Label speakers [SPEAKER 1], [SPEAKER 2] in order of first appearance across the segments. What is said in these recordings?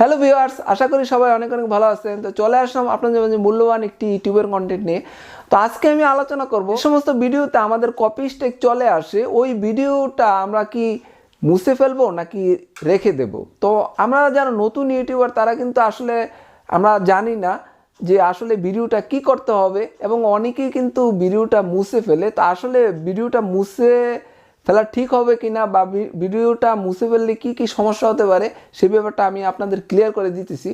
[SPEAKER 1] Hello viewers, আশা করি সবাই অনেক অনেক ভালো আছেন। তো চলে আসলাম আপনাদের মাঝে মূল্যবান একটি ইউটিউবের কন্টেন্ট নিয়ে। তো আজকে আমি আলোচনা করব সমস্ত ভিডিওতে আমাদের কপি স্ট্রাইক চলে আসে, ওই ভিডিওটা আমরা কি মুছে ফেলবো নাকি রেখে দেব। তো আমরা যারা নতুন ইউটিউবার তারা কিন্তু আসলে আমরা জানি না যে আসলে ভিডিওটা কি করতে হবে, এবং অনেকেই কিন্তু ভিডিওটা মুছে ফেলে। তো আসলে ভিডিওটা মুছে ফেলা ঠিক হবে কিনা বা ভিডিওটা মুছে ফেললে কি কি সমস্যা হতে পারে সেই ব্যাপারটা আমি আপনাদের ক্লিয়ার করে দিতেছি।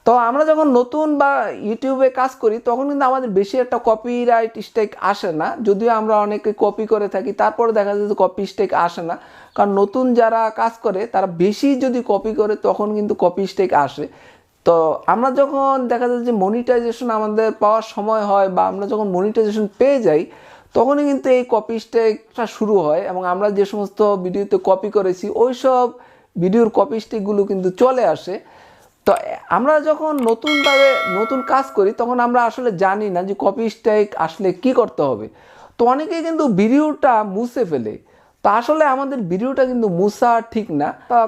[SPEAKER 1] তো আমরা যখন নতুন বা ইউটিউবে কাজ করি তখন কিন্তু আমাদের বেশি একটা কপিরাইট স্ট্রাইক আসে না, যদিও আমরা অনেকে কপি করে থাকি, তারপরে দেখা যায় যে কপি স্ট্রাইক আসে না। কারণ নতুন যারা কাজ করে তারা বেশি যদি কপি করে তখন কিন্তু কপি স্ট্রাইক আসে। তো আমরা যখন দেখা যায় যে মনিটাইজেশন আমাদের পাওয়ার সময় হয় বা আমরা যখন মনিটাইজেশন পেয়ে যাই তখনই কিন্তু এই কপি স্ট্রাইকটা শুরু হয়, এবং আমরা যে সমস্ত ভিডিওতে কপি করেছি ওই সব ভিডিওর কপি স্ট্রাইকগুলো কিন্তু চলে আসে। তো আমরা যখন নতুন কাজ করি তখন আমরা আসলে জানি না যে কপি স্ট্রাইক আসলে কি করতে হবে। তো অনেকেই কিন্তু ভিডিওটা মুছে ফেলে। তো আসলে আমাদের ভিডিওটা কিন্তু মুছা ঠিক না,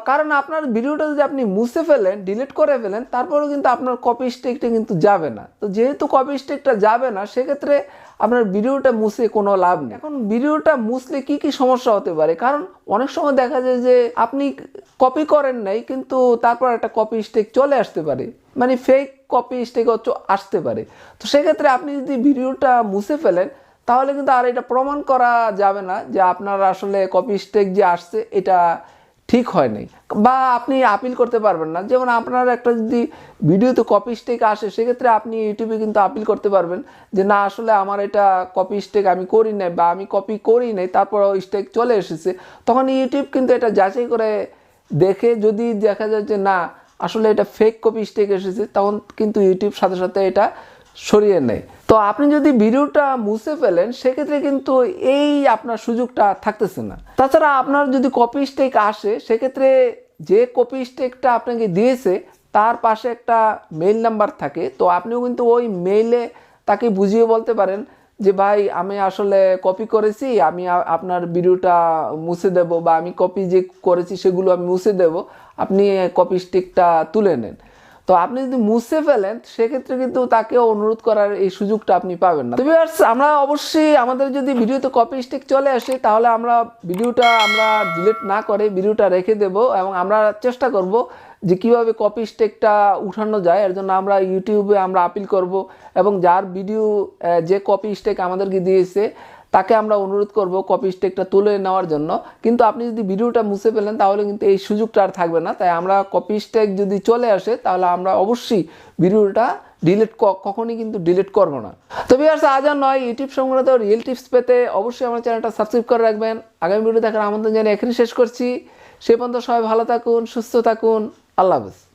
[SPEAKER 1] কারণ আপনার ভিডিওটা যদি আপনি মুছে ফেলেন, ডিলিট করে ফেলেন, তারপরেও কিন্তু আপনার কপি স্ট্রাইকটা কিন্তু যাবে না। তো যেহেতু কপি স্ট্রাইকটা যাবে না, সেক্ষেত্রে আপনার ভিডিওটা মুছে কোনো লাভ নেই। এখন ভিডিওটা মুছলে কি কি সমস্যা হতে পারে, কারণ অনেক সময় দেখা যায় যে আপনি কপি করেন নাই কিন্তু তারপর একটা কপি স্ট্রাইক চলে আসতে পারে, মানে ফেক কপি স্ট্রাইক আসতে পারে। তো সেক্ষেত্রে আপনি যদি ভিডিওটা মুছে ফেলেন তাহলে কিন্তু আর এটা প্রমাণ করা যাবে না যে আপনার আসলে কপি স্ট্রাইক যে আসছে এটা ঠিক হয় নাই, বা আপনি আপিল করতে পারবেন না। যেমন আপনার একটা যদি ভিডিওতে কপি স্ট্রাইক আসে সেক্ষেত্রে আপনি ইউটিউবে কিন্তু আপিল করতে পারবেন যে না, আসলে আমার এটা কপি স্ট্রাইক আমি করি নাই বা আমি কপি করি নাই, তারপর স্ট্রাইক চলে এসেছে। তখন ইউটিউব কিন্তু এটা যাচাই করে দেখে, যদি দেখা যায় যে না আসলে এটা ফেক কপি স্ট্রাইক এসেছে, তখন কিন্তু ইউটিউব সাথে সাথে এটা সরিয়ে নেয়। তো আপনি যদি ভিডিওটা মুছে ফেলেন সেক্ষেত্রে কিন্তু এই আপনার সুযোগটা থাকতেছে না। তাছাড়া আপনার যদি কপি স্ট্রাইক আসে সেক্ষেত্রে যে কপি স্ট্রাইকটা আপনাকে দিয়েছে তার পাশে একটা মেইল নাম্বার থাকে। তো আপনিও কিন্তু ওই মেইলে তাকে বুঝিয়ে বলতে পারেন যে ভাই আমি আসলে কপি করেছি, আমি আপনার ভিডিওটা মুছে দেব, বা আমি কপি যে করেছি সেগুলো আমি মুছে দেব, আপনি কপি স্ট্রাইকটা তুলে নেন। তো আপনি যদি মুছে ফেলেন সেক্ষেত্রে কিন্তু তাকে অনুরোধ করার এই সুযোগটা আপনি পাবেন না। তো ভিউয়ার্স, আমরা অবশ্যই আমাদের যদি ভিডিওতে কপি স্ট্রাইক চলে আসে তাহলে আমরা ভিডিওটা ডিলিট না করে ভিডিওটা রেখে দেব, এবং আমরা চেষ্টা করব যে কীভাবে কপি স্ট্রাইকটা উঠানো যায়। এর জন্য আমরা ইউটিউবে আপিল করব, এবং যার ভিডিও যে কপি স্ট্রাইক আমাদেরকে দিয়েছে তাকে আমরা অনুরোধ করব কপি স্ট্রাইকটা তুলে নেওয়ার জন্য। কিন্তু আপনি যদি ভিডিওটা মুছে ফেলেন তাহলে কিন্তু এই সুযোগটা আর থাকবে না। তাই আমরা কপি স্ট্রাইক যদি চলে আসে তাহলে আমরা অবশ্যই ভিডিওটা কখনই কিন্তু ডিলিট করব না। তো ভিউয়ার্স, আজ আর নয়, ইউটিউব সংক্রান্ত রিয়েল টিপস পেতে অবশ্যই আমার চ্যানেলটা সাবস্ক্রাইব করে রাখবেন। আগামী ভিডিও দেখার আমন্ত্রণ জানিয়ে এখানে শেষ করছি। সে পর্যন্ত সবাই ভালো থাকুন, সুস্থ থাকুন, আল্লাহ হাফেজ।